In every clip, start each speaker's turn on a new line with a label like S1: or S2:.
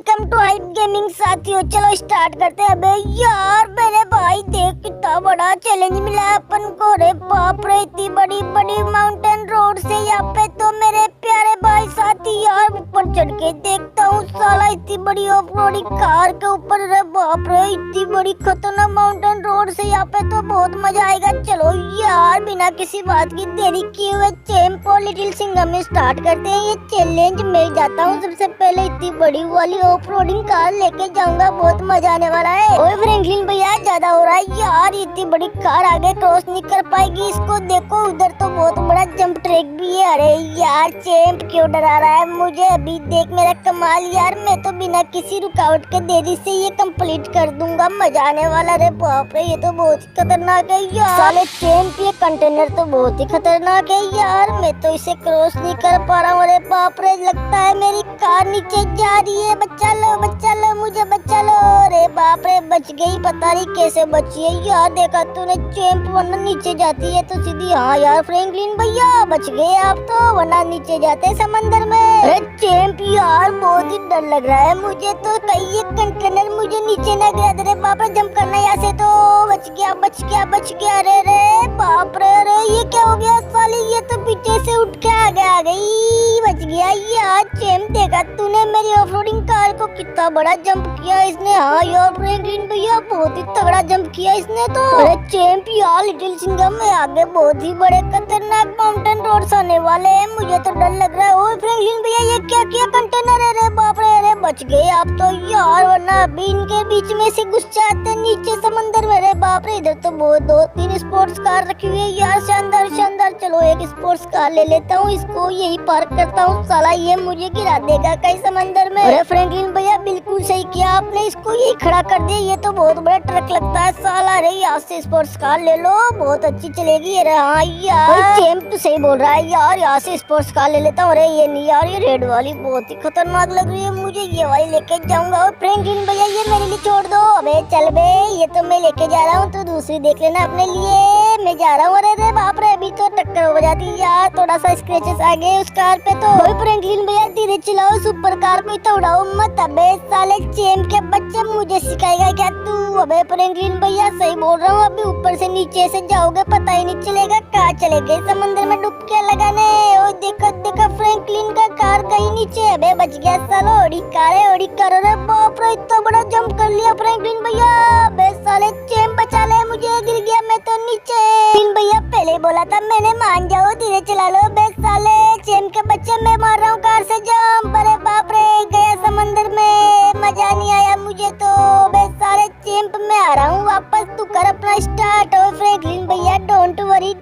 S1: Welcome to hype gaming साथियों, चलो start करते हैं। अबे यार मेरे भाई देख कितना बड़ा चैलेंज मिला है अपन को। रे बाप रे, इतनी बड़ी बड़ी माउंटेन रोड से यहाँ पे तो मेरे प्यारे भाई साथी यार ऊपर चढ़ के देखता हूँ साला इतनी बड़ी ऑफ रोडिंग कार के ऊपर। रे बाप रे, इतनी बड़ी खतरनाक माउंटेन रोड से यहाँ पे तो बहुत मजा आएगा। चलो यार बिना किसी बात की देरी किए हुए चैंप और लिटिल सिंघम में स्टार्ट करते हैं ये चैलेंज। मैं जाता हूँ सबसे पहले इतनी बड़ी वाली ऑफ रोडिंग कार लेके जाऊंगा, बहुत मजा आने वाला है। ओए फ्रैंकलिन भैया ज्यादा हो रहा है यार, इतनी बड़ी कार आगे क्रॉस नहीं कर पाएगी। इसको देखो उधर तो बहुत बड़ा जंप ट्रैक भी है। अरे यार चैंप क्यों डरा रहा है मुझे? अभी देख मेरा कमाल यार, मैं तो बिना किसी रुकावट के देरी से ये कंप्लीट कर दूंगा, मजा आने वाला। रे बाप रे, ये तो बहुत ही खतरनाक है यार। साले चैंप ये कंटेनर तो बहुत ही खतरनाक है यार, मैं तो इसे क्रॉस नहीं कर पा रहा हूँ। अरे बाप रे, लगता है मेरी कार नीचे जा रही है। बचा लो मुझे, बचा लो। अरे बाप रे, बच गई, पता नहीं कैसे बची है यार। देखा तूने चैंप, वरना नीचे जाती है तो सीधी। हाँ यार फ्रैंकलिन भैया बच गए आप तो, वरना नीचे जाते समंदर में। अरे चैंप यार बहुत ही डर लग रहा है मुझे तो, कहीं ये कंटेनर मुझे नीचे ना गिरा दे। रे बाप रे, जंप करना यहाँ से तो। बच गया। अरे रे बाप रे, अरे ये क्या हो गया साली, ये तो पीछे से उठ के आ गई। बच गया यार चैंप। देखा तूने मेरी ऑफरोडिंग कार को कितना बड़ा जंप किया इसने। हाँ यार फ्रैंकलिन भैया बहुत ही तगड़ा जंप किया इसने तो। अरे चैंप यार लिटिल सिंघम में आगे बहुत ही बड़े खतरनाक माउंटेन रोड्स आने वाले हैं, मुझे तो डर लग रहा है। ओए फ्रैंकलिन भैया ये क्या किया कंटेनर है? रे बाप रे, अरे बच गए आप तो यार, वरना अभी इनके बीच में से घुस जाते नीचे समंदर में। रे बाप रे, इधर तो बहुत 2-3 स्पोर्ट्स कार रखी हुई है यार, शानदार। चलो एक स्पोर्ट्स कार ले लेता हूँ, इसको यही पार्क करता हूँ। साला ये मुझे गिरा देगा कहीं समंदर में। अरे फ्रैंकलिन भैया बिल्कुल सही किया आपने, इसको यही खड़ा कर दिया। ये तो बहुत बड़ा ट्रक लगता है साला। अरे यहाँ से स्पोर्ट्स कार ले लो, बहुत अच्छी चलेगी। अरे हाँ यार चैंप तो सही बोल रहा है यार, यहाँ से स्पोर्ट्स कार ले लेता हूँ। अरे ये नहीं यार, ये रेड वाली बहुत ही खतरनाक लग रही है मुझे, ये वाली लेके जाऊंगा। और फ्रैंकलिन भैया ये मेरे लिए छोड़ दो। अबे चल बे, ये तो मैं लेके जा रहा हूँ, तो दूसरी देख लेना अपने लिए। मैं जा रहा हूँ। अरे रे बाप रे, अभी तो टक्कर हो जाती यार, थोड़ा सा स्क्रैचेस आ गए उस कार पे तो। फ्रैंकलिन भैया धीरे चलाओ, सुपर कार को तो उड़ाओ मत। अबे साले चैंप के बच्चे, मुझे सिखाएगा क्या तू? अबे फ्रैंकलिन भैया सही बोल रहा हूँ, अभी ऊपर से नीचे से जाओगे पता ही नहीं चलेगा कहाँ चले गए समंदर में डुबकी लगाने। ओ देखो फ्रैंकलिन का कार कहीं नीचे। अबे बच गया सालो, ओडी कार। अरे बाप रे, इतना बड़ा जंप कर लिया फ्रैंकलिन भैया। अबे साले चैंप बचा ले मुझे, गिर गया मैं तो नीचे। भैया पहले बोला था मैंने, मान जाओ धीरे चला लो। बे साले चैंप के बच्चे, मैं मार रहा हूँ कार से जंप। अरे बाप रे, गया समंदर में, मजा नहीं आया मुझे तो। बे साले चैंप में आ रहा हूँ वापस, तू कर अपना स्टार्ट। और फ्रैंकलिन भैया डोंट वरी,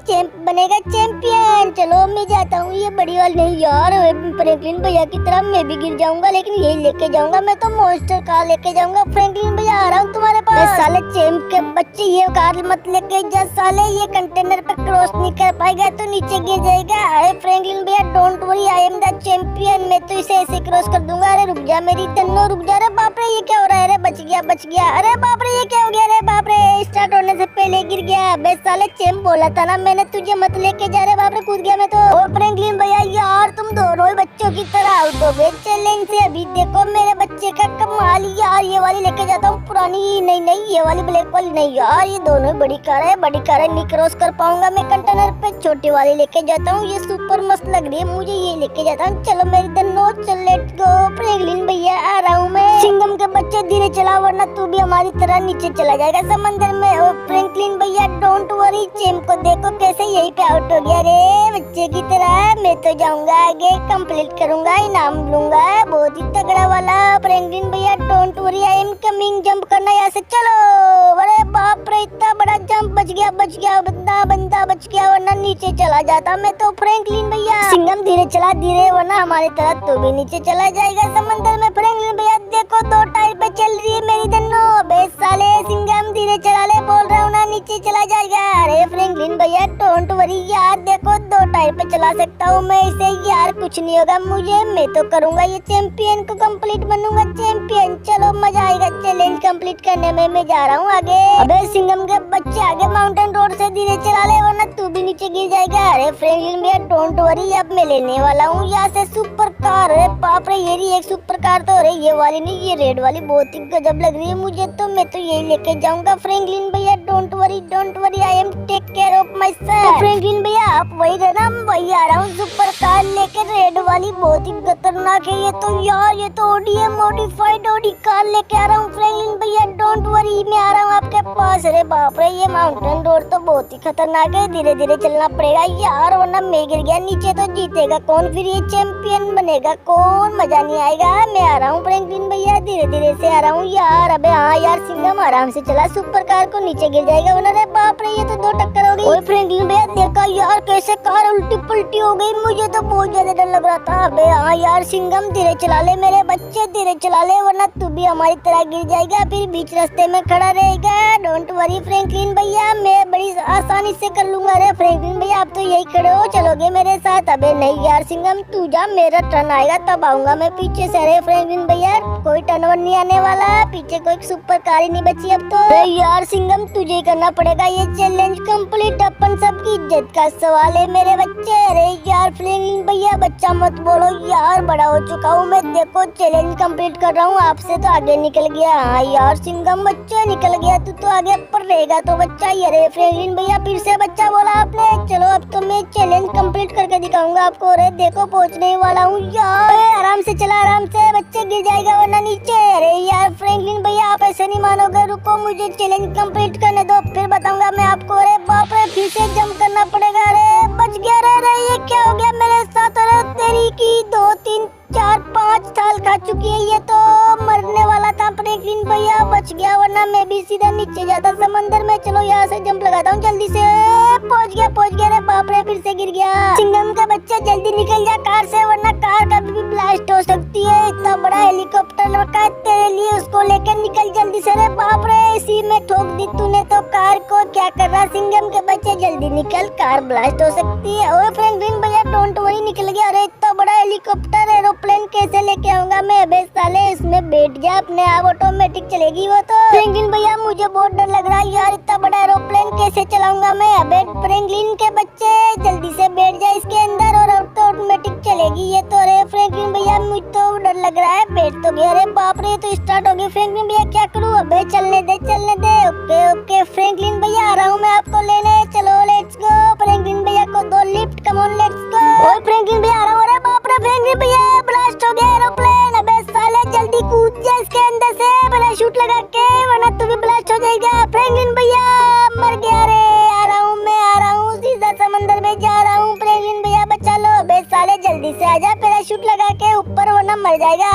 S1: चैंप बनेगा चैंपियन। चलो मैं जाता हूँ, ये बड़ी वाली नहीं यार, फ्रैंकलिन भैया की तरह मैं भी गिर जाऊंगा, लेकिन यही लेके जाऊंगा मैं तो, मॉन्स्टर कार लेके जाऊंगा। फ्रैंकलिन भैया आ रहा हूँ तुम्हारे पास। साले चैंप के बच्चे ये कार मत लेके जा साले, ये कंटेनर पे क्रॉस नहीं कर पाएगा तो नीचे गिर जाएगा। अरे फ्रैंकलिन भैया don't worry, I am the champion, मैं तो इसे ऐसे क्रॉस कर दूंगा। अरे रुक जा मेरी तन्नो, रुक जा। अरे बाप रे, ये क्या हो रहा है? अरे बच गया। अरे बाप रे, ये क्या हो गया? अरे बाप रे, स्टार्ट होने से पहले गिर गया। बे साले चैंप बोला था ना मैंने तुझे मत लेके जा। रहे बाप रे, कूद गया मैं तो। ओ फ्रैंकलिन भैया यार तुम दोनों ही बच्चों की तरह आउट हो गए चैलेंज से। अभी देखो मेरे बच्चे का कमाल यार, ये वाली लेके जाता हूँ पुरानी, नहीं ये वाली ब्लैक वाली नहीं यार, ये दोनों बड़ी कार है नहीं क्रॉस कर पाऊंगा मैं कंटेनर पे। छोटी वाली लेके जाता हूँ, ये सुपर मस्त लग रही है मुझे, ये लेके जाता हूँ। चलो मेरी दन्नो, चल लेट्स गो। फ्रैंकलिन भैया आ रहा हूँ मैं। सिंघम के बच्चे धीरे चला, वरना तू भी हमारी तरह नीचे चला जाएगा समंदर में। और फ्रैंकलिन भैया डोंट वरी, चैंप को देखो कैसे यही पे आउट हो गया। रे बच्चे की तरह मैं तो जाऊंगा आगे, कंप्लीट करूंगा, इनाम लूंगा बहुत ही तगड़ा वाला। फ्रैंकलिन भैया don't worry, I am coming. Jump करना यहाँ से, चलो। अरे बाप रे, इतना बड़ा जंप, बच गया बंदा बच गया, वरना नीचे चला जाता मैं तो। फ्रैंकलिन भैया सिंघम धीरे चला, वरना हमारी तरह तो भी नीचे चला जाएगा समंदर में। फ्रैंकलिन भैया देखो 2 टायर पे चल रही है मेरी दन्नो। बे साले सिंघम धीरे चला ले, बोल रहा हूँ ना नीचे चला जाएगा। अरे फ्रैंकलिन भैया डोंट वरी यार, देखो 2 टायर पे चला सकता हूँ मैं इसे यार, कुछ नहीं होगा मुझे, मैं तो करूंगा ये चैंपियन को कंप्लीट, बनूंगा चैंपियन। चलो मजा आएगा चैलेंज कंप्लीट करने में। मैं जा रहा हूँ आगे। अबे सिंघम के बच्चे आगे माउंटेन रोड से धीरे चला ले वरना तू भी नीचे गिर जाएगा। अरे फ्रैंकलिन भैया डोंट वरी, अब मैं लेने वाला हूँ यहाँ से सुपर कार। अरे बाप रे, ये रही एक सुपर कार। तो अरे ये वाली नहीं, ये रेड वाली बहुत ही गजब लग रही है मुझे तो। मैं तो यही लेके जाऊंगा। फ्रैंकलिन भैया don't worry, I am take care of my self. Franklin भैया आप वही रहना, वही आ रहा हूँ सुपर कार लेके। रेड वाली बहुत ही खतरनाक है ये तो यार, ये तो ऑडी है, मॉडिफाइड ऑडी कार लेके आ रहा हूँ। फ्रैंकलिन भैया डोंट वरी, मैं आ रहा हूँ आपके पास। अरे बाप रे, ये माउंटेन रोड तो बहुत ही खतरनाक है, धीरे धीरे चलना पड़ेगा यार वरना मैं गिर गया नीचे तो जीतेगा कौन, फिर ये चैंपियन बनेगा कौन, मजा नहीं आएगा। मैं आ रहा हूँ फ्रैंकलिन भैया, धीरे धीरे से आ रहा हूँ यार। अबे हाँ यार सिंघम आराम से चला, सुपर कार को नीचे गिर जाएगा वरना। अरे बाप रे, ये तो दो टक्कर हो गई। ओए फ्रैंकलिन भैया देखा यार कैसे कार उल्टी पुल्टी हो गई, मुझे तो बहुत ज्यादा डर लग रहा था। अबे हाँ यार सिंघम धीरे चला ले मेरे बच्चे, धीरे चला ले वरना तू भी हमारी तरह गिर जाएगा, फिर बीच रास्ते में खड़ा रहेगा। डोंट वरी फ्रैंकलिन भैया, मैं बड़ी आसानी से कर लूंगा। अरे फ्रैंकलिन भैया आप तो यही खड़े हो, चलोगे मेरे साथ? अबे नहीं यार सिंघम तू जा, मेरा टर्न आएगा तब आऊंगा मैं पीछे से। अरे फ्रैंकलिन भैया कोई टर्न वन नहीं आने वाला, पीछे कोई सुपर कार ही नहीं बची अब तो। अरे यार सिंघम तुझे ही करना पड़ेगा ये चैलेंज कंप्लीट, अपन सबकी इज्जत का सवाल है मेरे बच्चे। अरे यार फ्रैंकलिन भैया बच्चा मत बोलो यार, बड़ा हो चुका हूँ मैं, देखो चैलेंज कंप्लीट कर रहा हूँ, आपसे तो आगे निकल गया। हाँ यार सिंघम बच्चा निकल गया, तू तो आगे पर रहेगा तो बच्चा ही। अरे फ्रैंकलिन भैया फिर से बच्चा बोला आपने, चलो अब तो मैं चैलेंज कंप्लीट करके दिखाऊंगा आपको। अरे देखो पहुंचने वाला हूँ यार, आराम से चला, आराम से, बच्चे गिर जाएगा वरना नीचे। अरे यार फ्रैंकलिन भैया आप ऐसे नहीं मानोगे, रुको मुझे चैलेंज कंप्लीट करने दो फिर बताऊंगा मैं आपको। अरे बाप रे, फिर से जंप करना पड़ेगा। अरे बच गया। रे ये क्या हो गया मेरे साथ? अरे तेरी की 2 3 4 5 साल खा चुकी है ये तो, मरने वाला था फ्रैंकलिन भैया, बच गया वरना मैं भी सीधा नीचे जाता समंदर में। चलो यहाँ से जंप लगाता हूँ जल्दी से, पहुँच गया। अरे बाप रे फिर से गिर गया। सिंघम का बच्चा जल्दी निकल जा कार से वरना कार कभी भी ब्लास्ट हो सकती है, इतना बड़ा हेलीकॉप्टर रखा है तेरे लिए, उसको लेकर निकल जल्दी से। अरे बाप रे, इसी में ठोक दी तूने तो कार को, क्या कर रहा सिंघम के बच्चे, जल्दी निकल कार ब्लास्ट हो सकती है। ओए फ्रैंकलिन भैया डोंट वरी निकल गया। अरे इतना बड़ा हेलीकॉप्टर एरोप्लेन कैसे लेके आऊंगा मैं? अबे साले इसमें बैठ जा, अपने आप ऑटोमेटिक चलेगी वो तो। फ्रैंकलिन भैया मुझे बहुत डर लग रहा है यार, इतना बड़ा एरोप्लेन कैसे चलाऊंगा मैं? अबे फ्रैंकलिन के बच्चे जल्दी से बैठ जा इसके अंदर और ऑटोमेटिक चलेगी ये तो। अरे फ्रैंकलिन भैया मुझे तो डर लग रहा है, बैठ तो गया। अरे बाप रे तो स्टार्ट हो गई। फ्रैंकलिन भैया क्या करूँ? अबे चलने दे चलने दे। ओके ओके फ्रैंकलिन भैया आ रहा हूँ मैं आपको लेने, चलो लेट्स गो। फ्रैंकलिन भैया को दो lift, come on let's go. ओए फ्रैंकलिन भैया आ रहा हूँ। अरे बाप रे फ्रैंकलिन भैया ब्लास्ट हो गया एरोप्लेन। अबे साले जल्दी कूद जा इसके अंदर से, पैराशूट लगा के वरना तू भी ब्लास्ट हो जाएगा। फ्रैंकलिन भैया मर गया। रे आ रहा हूँ मैं, आ रहा हूँ, सीधा समंदर में जा रहा हूँ। फ्रैंकलिन भैया बचा लो। अबे साले जल्दी से आजा, पैराशूट लगा के ऊपर वरना मर जाएगा।